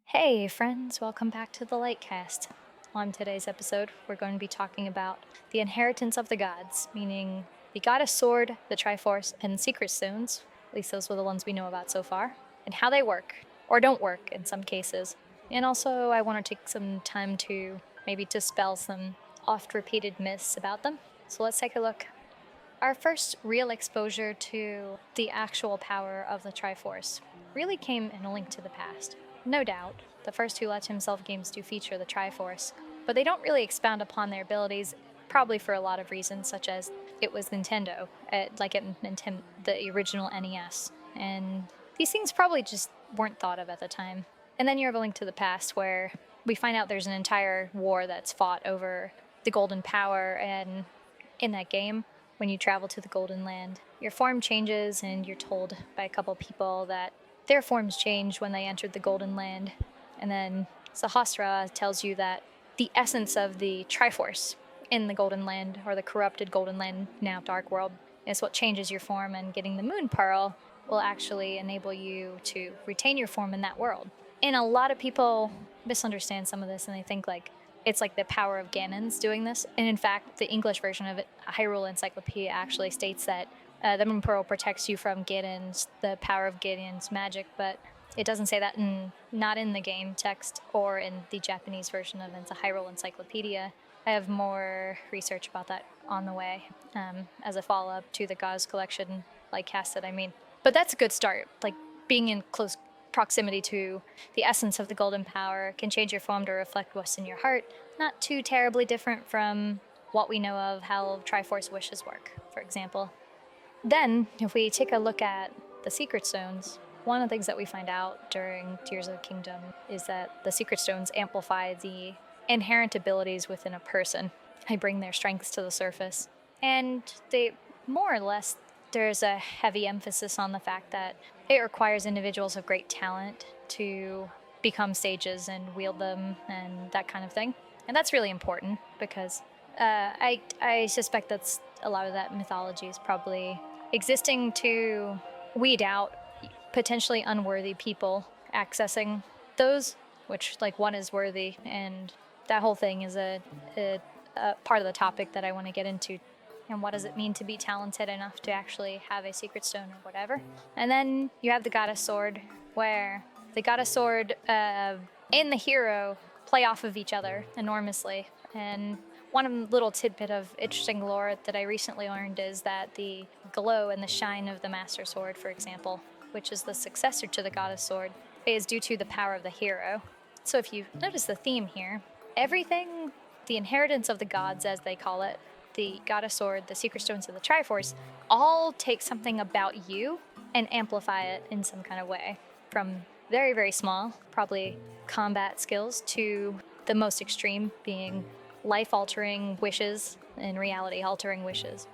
Hey friends, welcome back to the Lightcast. On today's episode, we're going to be talking about the inheritance of the gods, meaning the goddess sword, the Triforce, and secret stones, at least those were the ones we know about so far, and how they work, or don't work in some cases. And also, I want to take some time to maybe dispel some oft-repeated myths about them. So let's take a look. Our first real exposure to the actual power of the Triforce really came in A Link to the Past. No doubt, the first two Let Himself games do feature the Triforce, but they don't really expound upon their abilities, probably for a lot of reasons, such as it was Nintendo, the original NES, and these things probably just weren't thought of at the time. And then you have A Link to the Past, where we find out there's an entire war that's fought over the Golden Power, and in that game, when you travel to the Golden Land, your form changes, and you're told by a couple people that their forms changed when they entered the Golden Land. And then Sahasra tells you that the essence of the Triforce in the Golden Land, or the corrupted Golden Land, now Dark World, is what changes your form, and getting the Moon Pearl will actually enable you to retain your form in that world. And a lot of people misunderstand some of this, and they think it's like the power of Ganon's doing this. And in fact, the English version of it, Hyrule Encyclopedia, actually states that the Moon Pearl protects you from the power of Ganon's magic, but it doesn't say that not in the game text or in the Japanese version of the Hyrule Encyclopedia. I have more research about that on the way as a follow-up to the Gauze Collection Lightcast that I mean. But that's a good start. Like, being in close proximity to the essence of the golden power can change your form to reflect what's in your heart. Not too terribly different from what we know of how Triforce wishes work, for example. Then, if we take a look at the secret stones, one of the things that we find out during Tears of the Kingdom is that the secret stones amplify the inherent abilities within a person. They bring their strengths to the surface. And they, more or less, there's a heavy emphasis on the fact that it requires individuals of great talent to become sages and wield them and that kind of thing. And that's really important because I suspect that's a lot of that mythology is probably existing to weed out potentially unworthy people accessing those, which, like, one is worthy, and that whole thing is a part of the topic that I want to get into. And what does it mean to be talented enough to actually have a secret stone or whatever? And then you have the goddess sword, where the goddess sword and the hero play off of each other enormously. And one little tidbit of interesting lore that I recently learned is that the glow and the shine of the Master Sword, for example, which is the successor to the goddess sword, is due to the power of the hero. So if you notice the theme here, everything, the inheritance of the gods, as they call it, the goddess sword, the secret stones, and the Triforce, all take something about you and amplify it in some kind of way. From very, very small, probably combat skills, to the most extreme, being life-altering wishes and reality-altering wishes.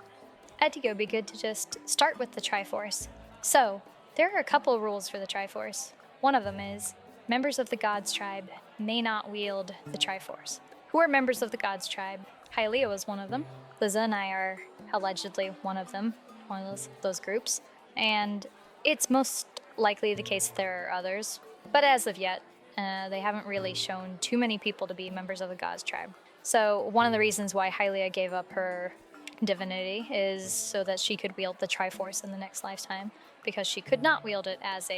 I think it would be good to just start with the Triforce. So, there are a couple rules for the Triforce. One of them is, members of the Gods tribe may not wield the Triforce. Who are members of the Gods tribe? Hylia was one of them. The Zonai are allegedly one of them, one of those groups. And it's most likely the case that there are others. But as of yet, they haven't really shown too many people to be members of the Gods tribe. So one of the reasons why Hylia gave up her divinity is so that she could wield the Triforce in the next lifetime, because she could not wield it as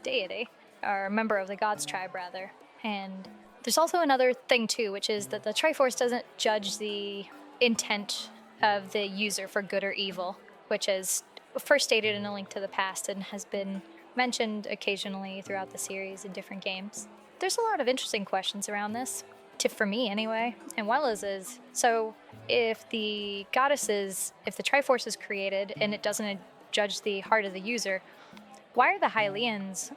deity, or a member of the Gods tribe, rather. And there's also another thing, too, which is that the Triforce doesn't judge the intent of the user for good or evil, which is first stated in A Link to the Past and has been mentioned occasionally throughout the series in different games. There's a lot of interesting questions around this, for me anyway, and Wella's is, so if the Triforce is created and it doesn't judge the heart of the user, why are the Hylians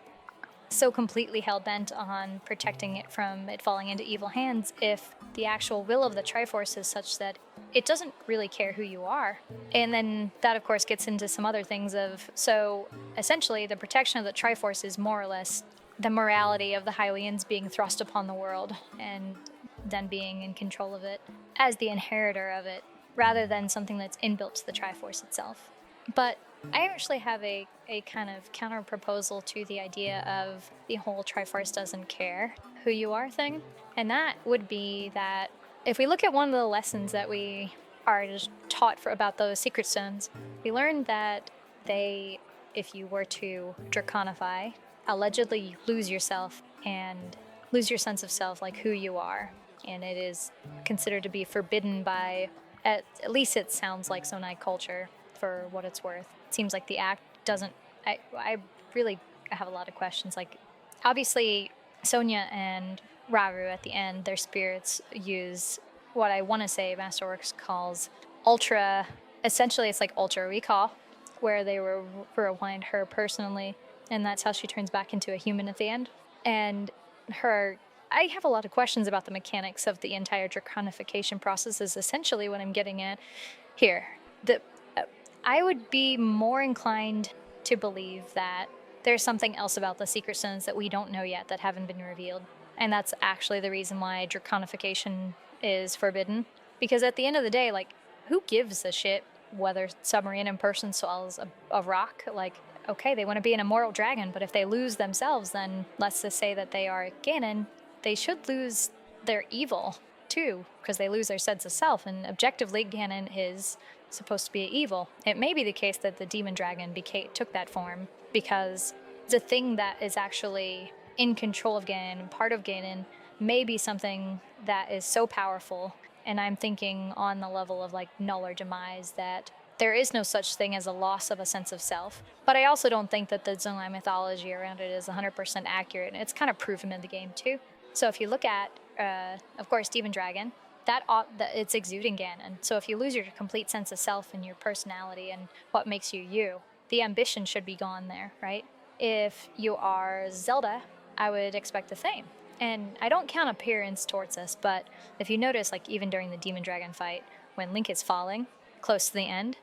so completely hell-bent on protecting it from it falling into evil hands if the actual will of the Triforce is such that it doesn't really care who you are? And then that, of course, gets into some other things so essentially the protection of the Triforce is more or less the morality of the Hylians being thrust upon the world and then being in control of it as the inheritor of it, rather than something that's inbuilt to the Triforce itself. But I actually have a kind of counter proposal to the idea of the whole Triforce doesn't care who you are thing. And that would be that if we look at one of the lessons that we are just taught about those secret stones, we learned that they, if you were to draconify, allegedly lose yourself and lose your sense of self, like who you are. And it is considered to be forbidden by, at least it sounds like Zonai culture, for what it's worth. It seems like the act doesn't. I really have a lot of questions. Like, obviously, Sonia and Raru at the end, their spirits use what I want to say Masterworks calls ultra. Essentially, it's like ultra recall, where they rewind her personally, and that's how she turns back into a human at the end. And her. I have a lot of questions about the mechanics of the entire draconification process, is essentially what I'm getting at here. I would be more inclined to believe that there's something else about the secret stones that we don't know yet that haven't been revealed. And that's actually the reason why draconification is forbidden. Because at the end of the day, like, who gives a shit whether submarine in person swallows a rock? Like, okay, they want to be an immortal dragon, but if they lose themselves, then let's just say that they are Ganon, they should lose their evil too, because they lose their sense of self, and objectively Ganon is supposed to be evil. It may be the case that the demon dragon took that form because the thing that is actually in control of Ganon, part of Ganon, may be something that is so powerful, and I'm thinking on the level of like null or demise, that there is no such thing as a loss of a sense of self. But I also don't think that the Zonai mythology around it is 100% accurate, and it's kind of proven in the game too. So if you look at, of course, Demon Dragon, that it's exuding Ganon. So if you lose your complete sense of self and your personality and what makes you you, the ambition should be gone there, right? If you are Zelda, I would expect the same. And I don't count appearance towards this, but if you notice, like even during the Demon Dragon fight, when Link is falling close to the end,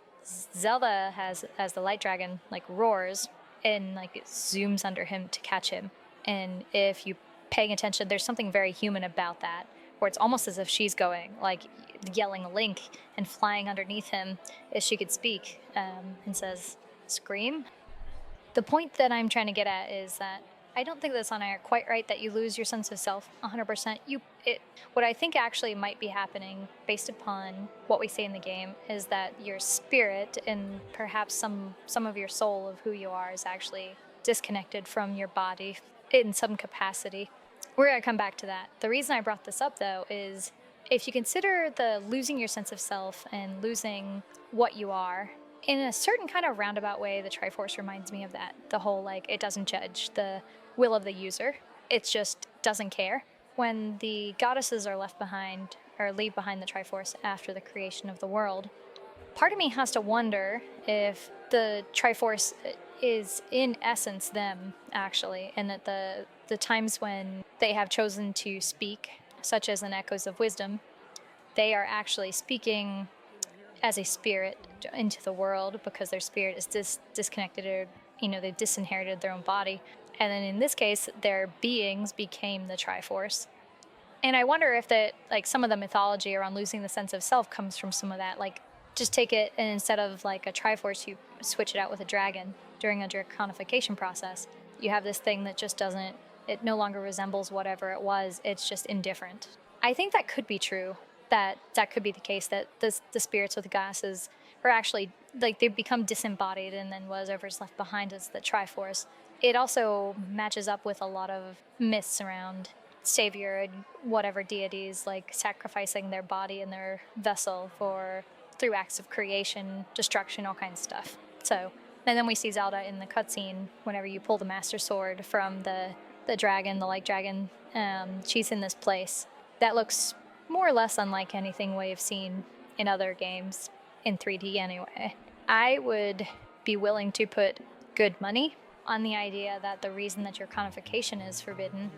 Zelda has, as the Light Dragon like roars and like it zooms under him to catch him. And if you paying attention, there's something very human about that, where it's almost as if she's going, like, yelling Link and flying underneath him if she could speak, and says, "Scream." The point that I'm trying to get at is that I don't think that's on air quite right, that you lose your sense of self 100%. What I think actually might be happening, based upon what we see in the game, is that your spirit and perhaps some of your soul of who you are is actually disconnected from your body in some capacity. We're going to come back to that. The reason I brought this up, though, is if you consider the losing your sense of self and losing what you are, in a certain kind of roundabout way, the Triforce reminds me of that. The whole, like, it doesn't judge the will of the user. It just doesn't care. When the goddesses are left behind, or leave behind the Triforce after the creation of the world, part of me has to wonder if the Triforce is in essence them, actually, and that the times when they have chosen to speak, such as in Echoes of Wisdom, they are actually speaking as a spirit into the world because their spirit is disconnected, or they've disinherited their own body. And then in this case, their beings became the Triforce. And I wonder if that, like, some of the mythology around losing the sense of self comes from some of that. Like, just take it, and instead of like a Triforce, you switch it out with a dragon during a draconification process. You have this thing that just doesn't, it no longer resembles whatever it was, it's just indifferent. I think that could be true, that could be the case, that the spirits of the goddesses are actually, like, they become disembodied, and then whatever's left behind is the Triforce. It also matches up with a lot of myths around savior and whatever deities, like sacrificing their body and their vessel through acts of creation, destruction, all kinds of stuff. So, and then we see Zelda in the cutscene, whenever you pull the Master Sword from the dragon, the Light Dragon, she's in this place that looks more or less unlike anything we've seen in other games, in 3D anyway. I would be willing to put good money on the idea that the reason that draconification is forbidden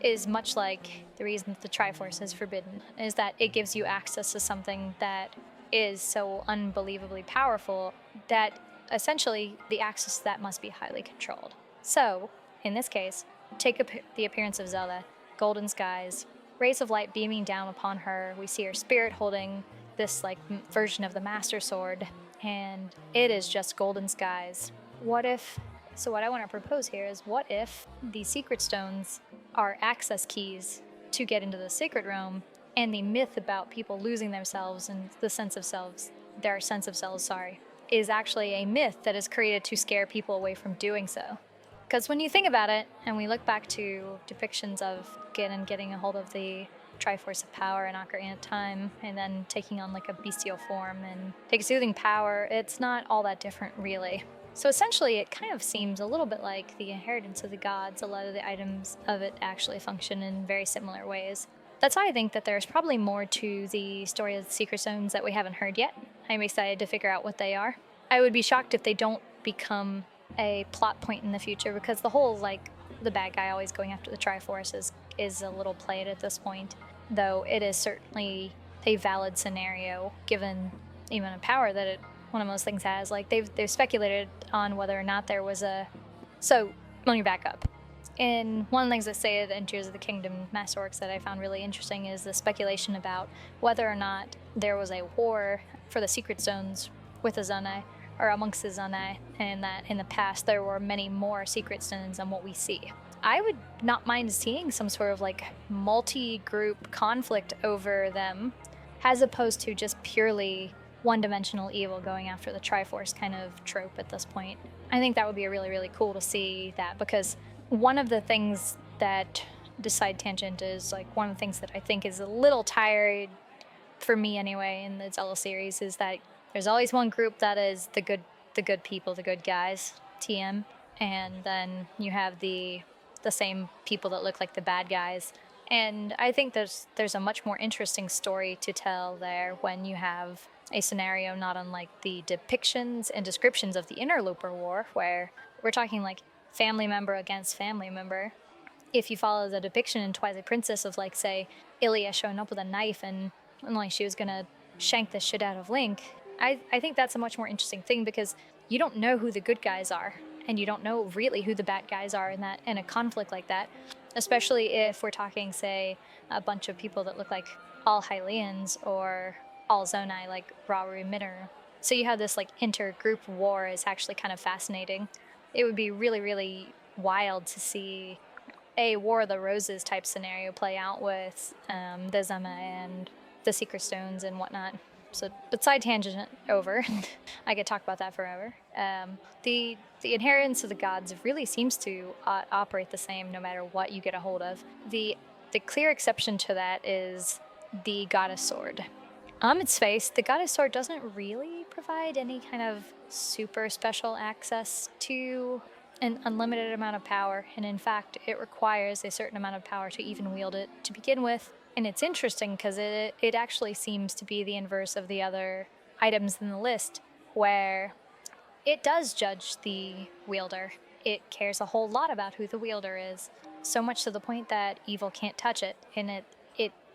is much like the reason that the Triforce is forbidden, is that it gives you access to something that is so unbelievably powerful that essentially the access to that must be highly controlled. So, in this case, take the appearance of Zelda, golden skies, rays of light beaming down upon her. We see her spirit holding this, like, version of the Master Sword, and it is just golden skies. What I want to propose here is, what if the secret stones are access keys to get into the sacred realm, and the myth about people losing themselves and their sense of selves, is actually a myth that is created to scare people away from doing so. Because when you think about it, and we look back to depictions of getting a hold of the Triforce of Power in Ocarina of Time, and then taking on like a bestial form and take soothing power, it's not all that different, really. So essentially, it kind of seems a little bit like the inheritance of the gods. A lot of the items of it actually function in very similar ways. That's why I think that there's probably more to the story of the Secret Stones that we haven't heard yet. I'm excited to figure out what they are. I would be shocked if they don't become a plot point in the future, because the whole, like, the bad guy always going after the Triforce is a little played at this point, though it is certainly a valid scenario given the amount of power that one of those things has. Like, they've speculated on whether or not there was a... So, let me back up. And one of the things that say in Tears of the Kingdom Masterworks that I found really interesting is the speculation about whether or not there was a war for the Secret Stones with the Zonai, or amongst the Zonai, and that in the past there were many more Secret Stones than what we see. I would not mind seeing some sort of like multi-group conflict over them, as opposed to just purely one-dimensional evil going after the Triforce kind of trope at this point. I think that would be really, really cool to see that, because one of the things that, the side tangent, is like one of the things that I think is a little tired, for me anyway, in the Zelda series, is that there's always one group that is the good people, the good guys, TM, and then you have the same people that look like the bad guys. And I think there's a much more interesting story to tell there when you have a scenario not unlike the depictions and descriptions of the Interloper War, where we're talking like family member against family member. If you follow the depiction in Twilight Princess of, like, say, Ilia showing up with a knife and like she was gonna shank the shit out of Link, I think that's a much more interesting thing, because you don't know who the good guys are, and you don't know really who the bad guys are in a conflict like that, especially if we're talking, say, a bunch of people that look like all Hylians or all Zonai, like Rauru Mitter. So you have this like inter-group war is actually kind of fascinating. It would be really, really wild to see a War of the Roses type scenario play out with the Zonai and the Secret Stones and whatnot. So, but side tangent over. I could talk about that forever. The inheritance of the gods really seems to operate the same no matter what you get a hold of. The clear exception to that is the Goddess Sword. On its face, the Goddess Sword doesn't really provide any kind of super special access to an unlimited amount of power, and in fact, it requires a certain amount of power to even wield it to begin with. And it's interesting because it actually seems to be the inverse of the other items in the list, where it does judge the wielder. It cares a whole lot about who the wielder is, so much to the point that evil can't touch it. And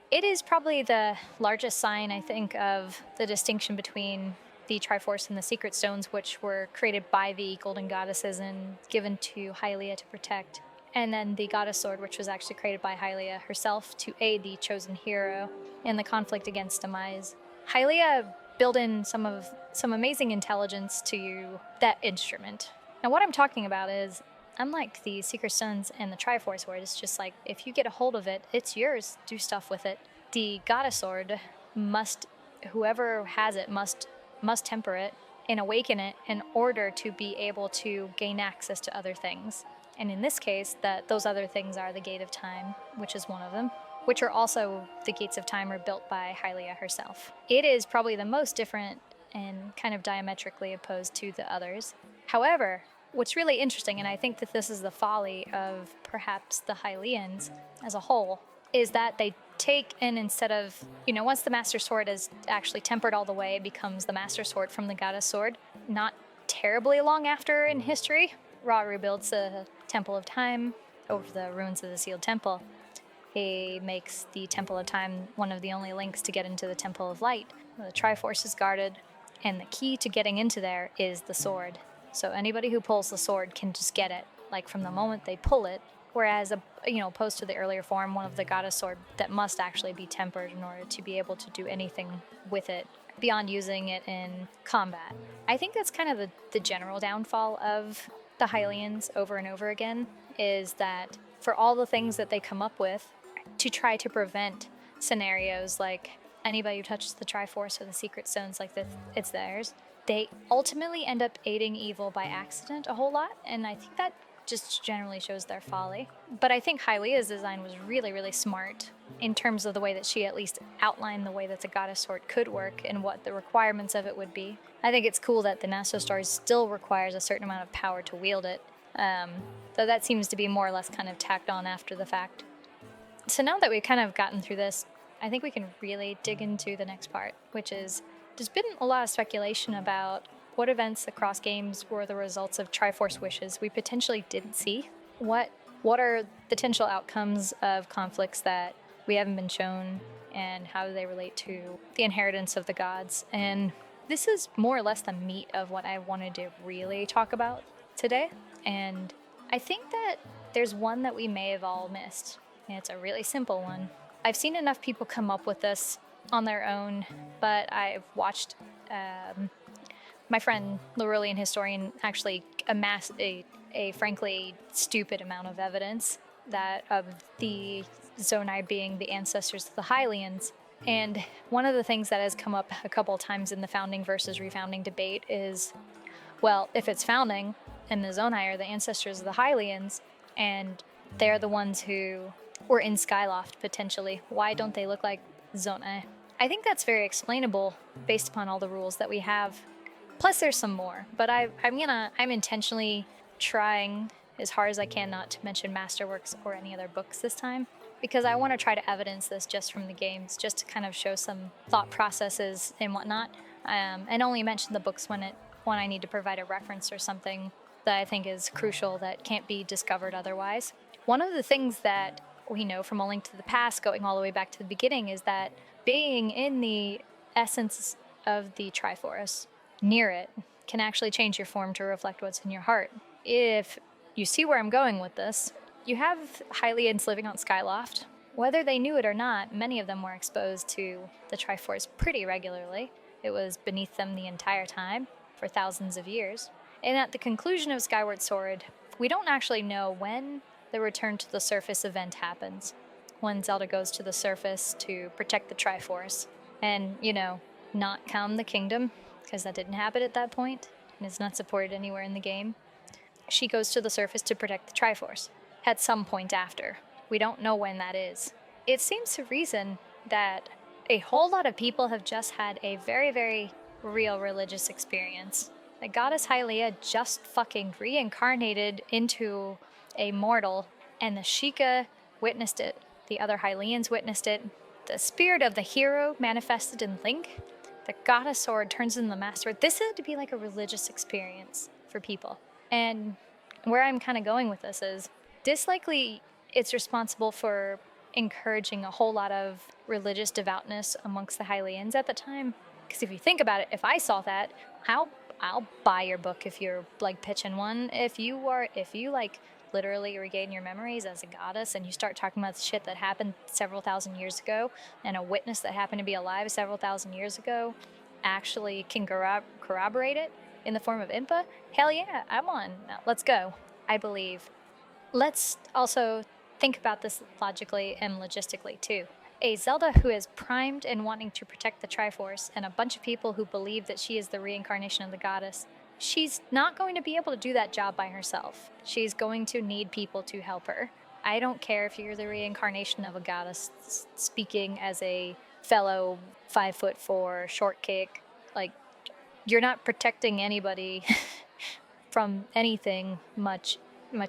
it is probably the largest sign, I think, of the distinction between the Triforce and the Secret Stones, which were created by the Golden Goddesses and given to Hylia to protect. And then the Goddess Sword, which was actually created by Hylia herself to aid the chosen hero in the conflict against Demise. Hylia built in some amazing intelligence to that instrument. Now, what I'm talking about is, unlike the Secret Stones and the Triforce, where it's just like, if you get a hold of it, it's yours, do stuff with it. The Goddess Sword whoever has it must temper it and awaken it in order to be able to gain access to other things. And in this case, those other things are the Gate of Time, which is one of them, which are also the Gates of Time are built by Hylia herself. It is probably the most different and kind of diametrically opposed to the others. However, what's really interesting, and I think that this is the folly of perhaps the Hylians as a whole, is that they take in, instead of, once the Master Sword is actually tempered all the way, it becomes the Master Sword from the Goddess Sword. Not terribly long after in history, Ra rebuilds the Temple of Time over the ruins of the Sealed Temple. He makes the Temple of Time one of the only links to get into the Temple of Light. The Triforce is guarded, and the key to getting into there is the sword. So anybody who pulls the sword can just get it, like from the moment they pull it. Whereas, opposed to the earlier form, one of the Goddess Sword that must actually be tempered in order to be able to do anything with it beyond using it in combat. I think that's kind of the general downfall of the Hylians over and over again, is that for all the things that they come up with to try to prevent scenarios like anybody who touches the Triforce or the Secret Stones like this, it's theirs, they ultimately end up aiding evil by accident a whole lot, and I think that just generally shows their folly. But I think Hylia's design was really, really smart in terms of the way that she at least outlined the way that the goddess sword could work and what the requirements of it would be. I think it's cool that the Naso Star still requires a certain amount of power to wield it, though that seems to be more or less kind of tacked on after the fact. So now that we've kind of gotten through this, I think we can really dig into the next part, which is there's been a lot of speculation about what events across games were the results of Triforce wishes we potentially didn't see. What are potential outcomes of conflicts that we haven't been shown, and how do they relate to the inheritance of the gods? And this is more or less the meat of what I wanted to really talk about today. And I think that there's one that we may have all missed, and it's a really simple one. I've seen enough people come up with this on their own, but I've watched my friend, Laurelian Historian, actually amassed a frankly stupid amount of evidence that of the Zonai being the ancestors of the Hylians. And one of the things that has come up a couple of times in the founding versus refounding debate is, well, if it's founding and the Zonai are the ancestors of the Hylians, and they're the ones who were in Skyloft potentially, why don't they look like Zonai? I think that's very explainable based upon all the rules that we have. Plus, there's some more, but I'm intentionally trying as hard as I can not to mention masterworks or any other books this time, because I want to try to evidence this just from the games, just to kind of show some thought processes and whatnot, and only mention the books when I need to provide a reference or something that I think is crucial that can't be discovered otherwise. One of the things that we know from A Link to the Past, going all the way back to the beginning, is that being in the essence of the Triforce, near it, can actually change your form to reflect what's in your heart. If you see where I'm going with this, you have Hylians living on Skyloft. Whether they knew it or not, many of them were exposed to the Triforce pretty regularly. It was beneath them the entire time, for thousands of years. And at the conclusion of Skyward Sword, we don't actually know when the return to the surface event happens, when Zelda goes to the surface to protect the Triforce. And, not count the kingdom, because that didn't happen at that point, and it's not supported anywhere in the game. She goes to the surface to protect the Triforce, at some point after. We don't know when that is. It seems to reason that a whole lot of people have just had a very, very real religious experience. The goddess Hylia just fucking reincarnated into a mortal, and the Sheikah witnessed it. The other Hylians witnessed it. The spirit of the hero manifested in Link. The goddess sword turns into the master. This had to be like a religious experience for people. And where I'm kind of going with this is, this likely it's responsible for encouraging a whole lot of religious devoutness amongst the Hylians at the time. Because if you think about it, if I saw that, I'll buy your book if you're like pitching one. If you like literally regain your memories as a goddess and you start talking about the shit that happened several thousand years ago, and a witness that happened to be alive several thousand years ago actually can corroborate it in the form of Impa, hell yeah, I'm on. Now, let's go. I believe. Let's also think about this logically and logistically too. A Zelda who is primed and wanting to protect the Triforce, and a bunch of people who believe that she is the reincarnation of the goddess, she's not going to be able to do that job by herself. She's going to need people to help her. I don't care if you're the reincarnation of a goddess speaking as a fellow 5'4" short kick. Like, you're not protecting anybody from anything much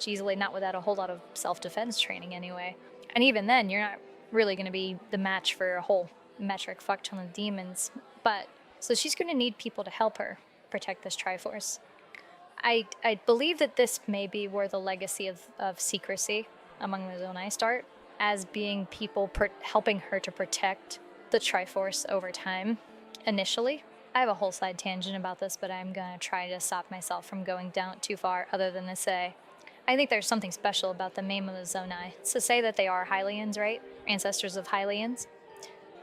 easily, not without a whole lot of self-defense training anyway. And even then, you're not really going to be the match for a whole metric fuck ton of demons. But, so she's going to need people to help her protect this Triforce. I believe that this may be where the legacy of secrecy among the Zonai start, as being people helping her to protect the Triforce over time, initially. I have a whole side tangent about this, but I'm going to try to stop myself from going down too far, other than to say, I think there's something special about the name of the Zonai. It's to say that they are Hylians, right? Ancestors of Hylians.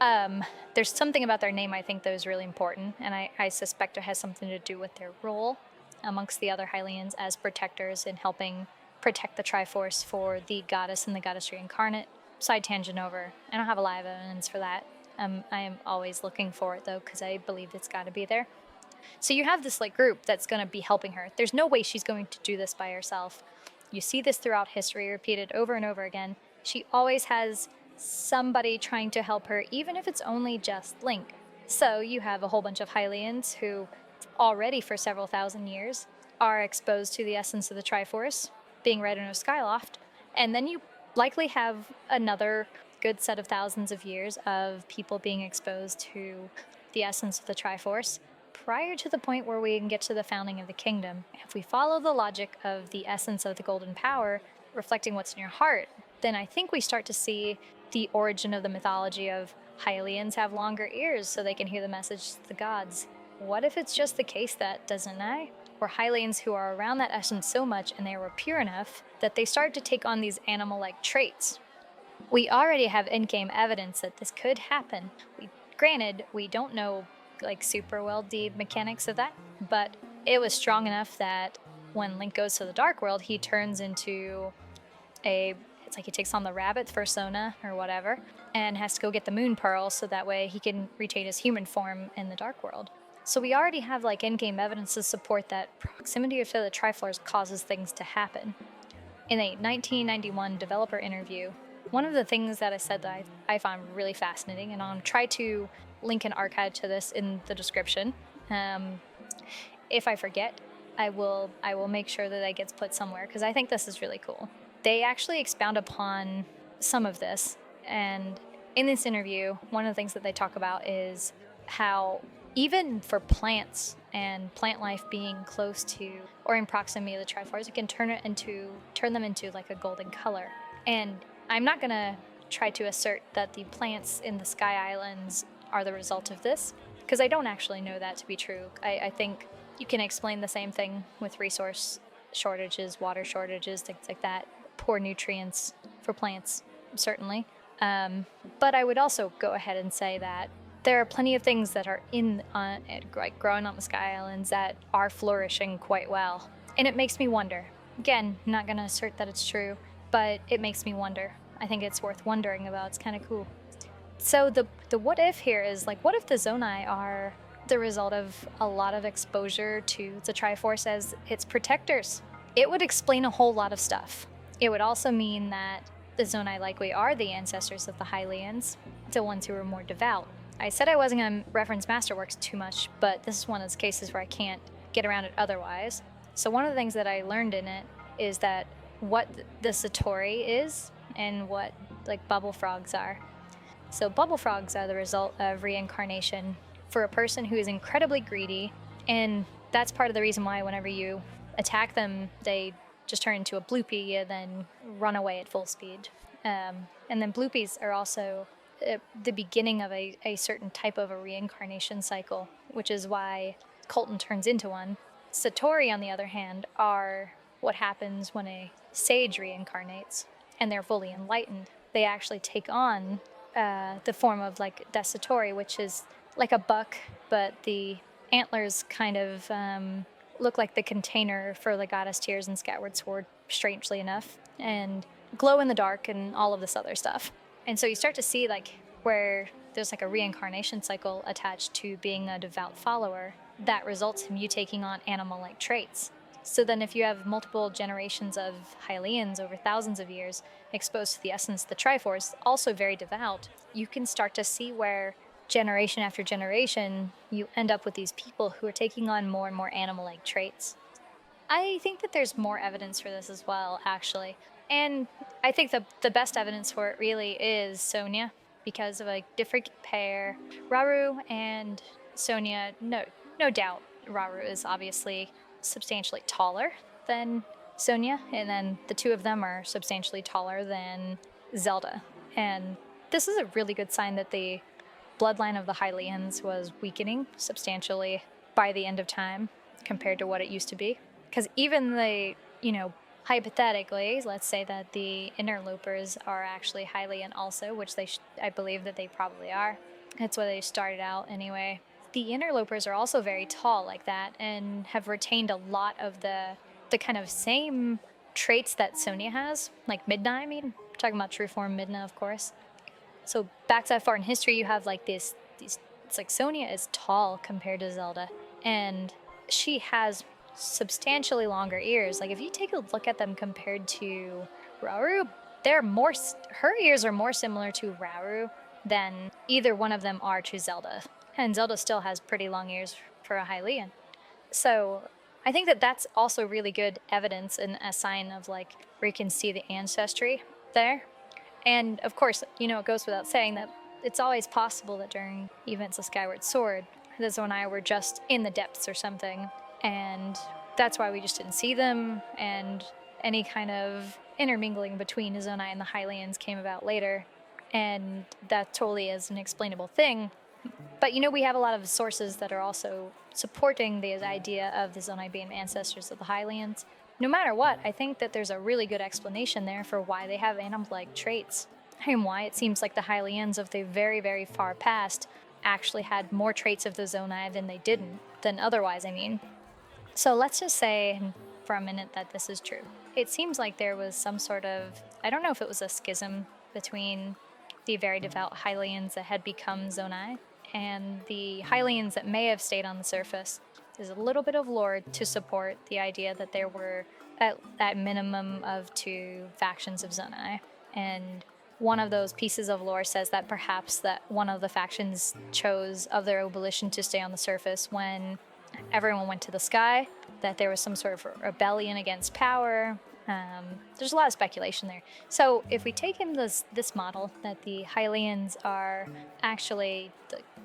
There's something about their name I think that is really important, and I suspect it has something to do with their role amongst the other Hylians as protectors in helping protect the Triforce for the goddess and the goddess reincarnate. Side tangent over. I don't have a lot of evidence for that. I am always looking for it though, because I believe it's got to be there. So you have this like group that's going to be helping her. There's no way she's going to do this by herself. You see this throughout history, repeated over and over again. She always has somebody trying to help her, even if it's only just Link. So you have a whole bunch of Hylians who already for several thousand years are exposed to the essence of the Triforce, being right in a Skyloft, and then you likely have another good set of thousands of years of people being exposed to the essence of the Triforce prior to the point where we can get to the founding of the kingdom. If we follow the logic of the essence of the golden power reflecting what's in your heart, then I think we start to see the origin of the mythology of Hylians have longer ears so they can hear the message to the gods. What if it's just the case that, doesn't I? Or Hylians who are around that essence so much and they were pure enough that they start to take on these animal-like traits. We already have in-game evidence that this could happen. Granted, we don't know like super well the mechanics of that, but it was strong enough that when Link goes to the Dark World, he turns into it's like he takes on the rabbit persona or whatever, and has to go get the moon pearl so that way he can retain his human form in the Dark World. So we already have like in-game evidence to support that proximity to the Triforce causes things to happen. In a 1991 developer interview, one of the things that I said that I found really fascinating, and I'll try to link an archive to this in the description. If I forget, I will make sure that it gets put somewhere because I think this is really cool. They actually expound upon some of this, and in this interview, one of the things that they talk about is how even for plants and plant life being close to or in proximity to the Triforce, it can turn them into like a golden color. And I'm not gonna try to assert that the plants in the Sky Islands are the result of this, because I don't actually know that to be true. I think you can explain the same thing with resource shortages, water shortages, things like that. Poor nutrients for plants, certainly. But I would also go ahead and say that there are plenty of things that are growing on the Sky Islands that are flourishing quite well. And it makes me wonder. Again, not going to assert that it's true, but it makes me wonder. I think it's worth wondering about. It's kind of cool. So the what if here is like, what if the Zonai are the result of a lot of exposure to the Triforce as its protectors? It would explain a whole lot of stuff. It would also mean that the Zonai likely are the ancestors of the Hylians, the ones who were more devout. I said I wasn't going to reference Masterworks too much, but this is one of those cases where I can't get around it otherwise. So one of the things that I learned in it is that what the Satori is and what like bubble frogs are. So bubble frogs are the result of reincarnation for a person who is incredibly greedy, and that's part of the reason why whenever you attack them, they just turn into a bloopy and then run away at full speed. And then bloopies are also the beginning of a certain type of a reincarnation cycle, which is why Colton turns into one. Satori, on the other hand, are what happens when a sage reincarnates and they're fully enlightened. They actually take on the form of like the Satori, which is like a buck, but the antlers kind of look like the container for the goddess tears and Skyward Sword, strangely enough, and glow in the dark and all of this other stuff. And so you start to see like where there's like a reincarnation cycle attached to being a devout follower that results in you taking on animal-like traits. So then if you have multiple generations of Hylians over thousands of years exposed to the essence of the Triforce, also very devout, you can start to see where generation after generation you end up with these people who are taking on more and more animal-like traits. I think that there's more evidence for this as well, actually. And I think the best evidence for it really is Sonia, because of a different pair. Rauru and Sonia, no doubt Rauru is obviously substantially taller than Sonia, and then the two of them are substantially taller than Zelda. And this is a really good sign that the bloodline of the Hylians was weakening substantially by the end of time compared to what it used to be. Because even the, hypothetically, let's say that the interlopers are actually Hylian also, which I believe that they probably are. That's why they started out anyway. The interlopers are also very tall like that and have retained a lot of the kind of same traits that Sonia has, like Midna, I mean. We're talking about true form Midna, of course. So back that far in history, you have like these it's like Sonia is tall compared to Zelda, and she has substantially longer ears. Like if you take a look at them compared to Rauru, her ears are more similar to Rauru than either one of them are to Zelda. And Zelda still has pretty long ears for a Hylian. So I think that that's also really good evidence and a sign of like where you can see the ancestry there. And of course, it goes without saying that it's always possible that during events of Skyward Sword, the Zonai were just in the depths or something, and that's why we just didn't see them, and any kind of intermingling between the Zonai and the Hylians came about later, and that totally is an explainable thing. But we have a lot of sources that are also supporting the idea of the Zonai being ancestors of the Hylians. No matter what, I think that there's a really good explanation there for why they have animal-like traits, and why it seems like the Hylians of the very, very far past actually had more traits of the Zonai than otherwise, I mean. So let's just say for a minute that this is true. It seems like there was some sort of, I don't know if it was a schism between the very devout Hylians that had become Zonai and the Hylians that may have stayed on the surface. There's a little bit of lore to support the idea that there were at minimum of 2 factions of Zonai. And one of those pieces of lore says that perhaps that one of the factions chose of their volition to stay on the surface when everyone went to the sky, that there was some sort of rebellion against power. There's a lot of speculation there. So if we take him this model, that the Hylians are actually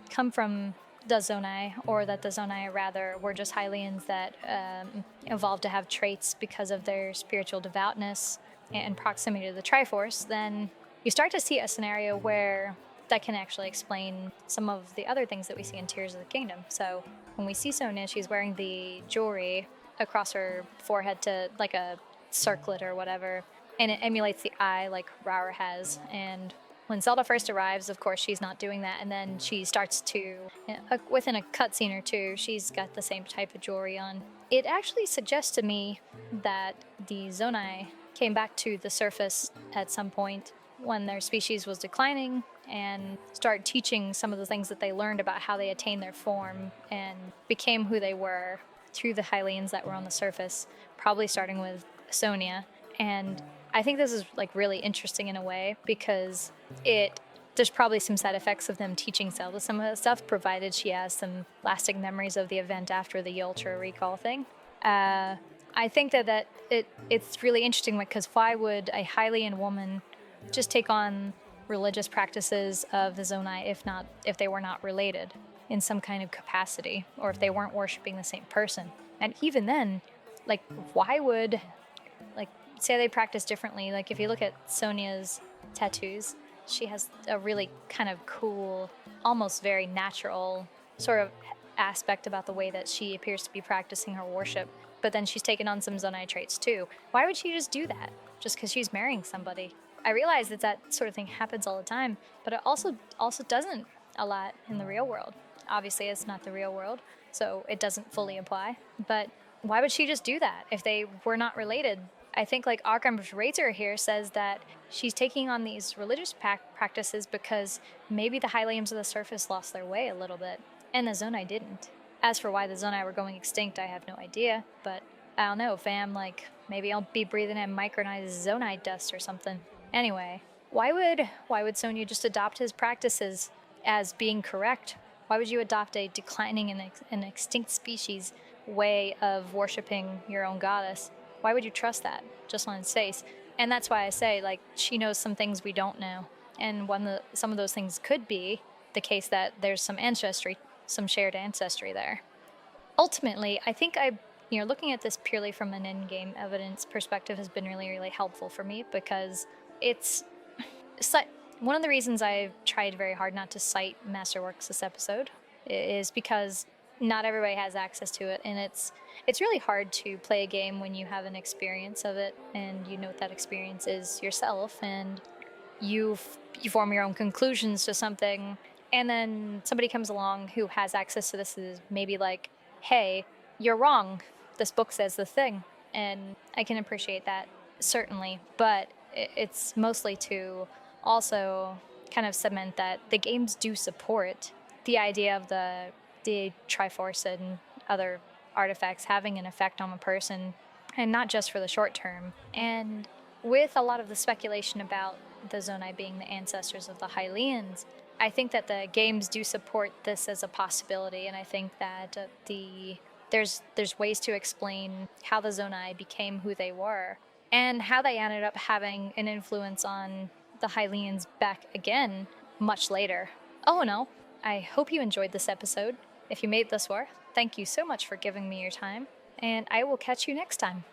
come from the Zonai, or that the Zonai rather were just Hylians that evolved to have traits because of their spiritual devoutness and proximity to the Triforce, then you start to see a scenario where that can actually explain some of the other things that we see in Tears of the Kingdom. So when we see Sonia, she's wearing the jewelry across her forehead to like a circlet or whatever, and it emulates the eye like Raur has. And when Zelda first arrives, of course, she's not doing that, and then she starts to, within a cutscene or two, she's got the same type of jewelry on. It actually suggests to me that the Zonai came back to the surface at some point when their species was declining and started teaching some of the things that they learned about how they attained their form and became who they were through the Hylians that were on the surface, probably starting with Sonia. And I think this is like really interesting in a way because there's probably some side effects of them teaching Zelda some of that stuff, provided she has some lasting memories of the event after the Ultra recall thing. I think that it's really interesting because why would a Hylian woman just take on religious practices of the Zonai if they were not related in some kind of capacity, or if they weren't worshiping the same person? And even then, like, why would, like, say they practice differently? Like, if you look at Sonia's tattoos, she has a really kind of cool, almost very natural sort of aspect about the way that she appears to be practicing her worship. But then she's taken on some Zonai traits too. Why would she just do that? Just because she's marrying somebody? I realize that sort of thing happens all the time, but it also doesn't a lot in the real world. Obviously, it's not the real world, so it doesn't fully apply. But why would she just do that if they were not related? I think like Arkham Razor here says that she's taking on these religious practices because maybe the Hylians of the surface lost their way a little bit, and the Zonai didn't. As for why the Zonai were going extinct, I have no idea, but I don't know, fam, like, maybe I'll be breathing in micronized Zonai dust or something. Anyway, why would Sonia just adopt his practices as being correct? Why would you adopt a declining and extinct species way of worshiping your own goddess? Why would you trust that just on its face? And that's why I say, like, she knows some things we don't know. And some of those things could be the case that there's some shared ancestry there. Ultimately, I think looking at this purely from an in-game evidence perspective has been really, really helpful for me, because it's one of the reasons I've tried very hard not to cite Masterworks this episode is because not everybody has access to it, and it's really hard to play a game when you have an experience of it, and you know what that experience is yourself, and you form your own conclusions to something, and then somebody comes along who has access to this is maybe like, hey, you're wrong, this book says the thing. And I can appreciate that, certainly, but it's mostly to also kind of cement that the games do support the idea of the Triforce and other artifacts having an effect on a person, and not just for the short term. And with a lot of the speculation about the Zonai being the ancestors of the Hylians, I think that the games do support this as a possibility, and I think that there's ways to explain how the Zonai became who they were, and how they ended up having an influence on the Hylians back again much later. Oh no, I hope you enjoyed this episode. If you made it this far, thank you so much for giving me your time, and I will catch you next time.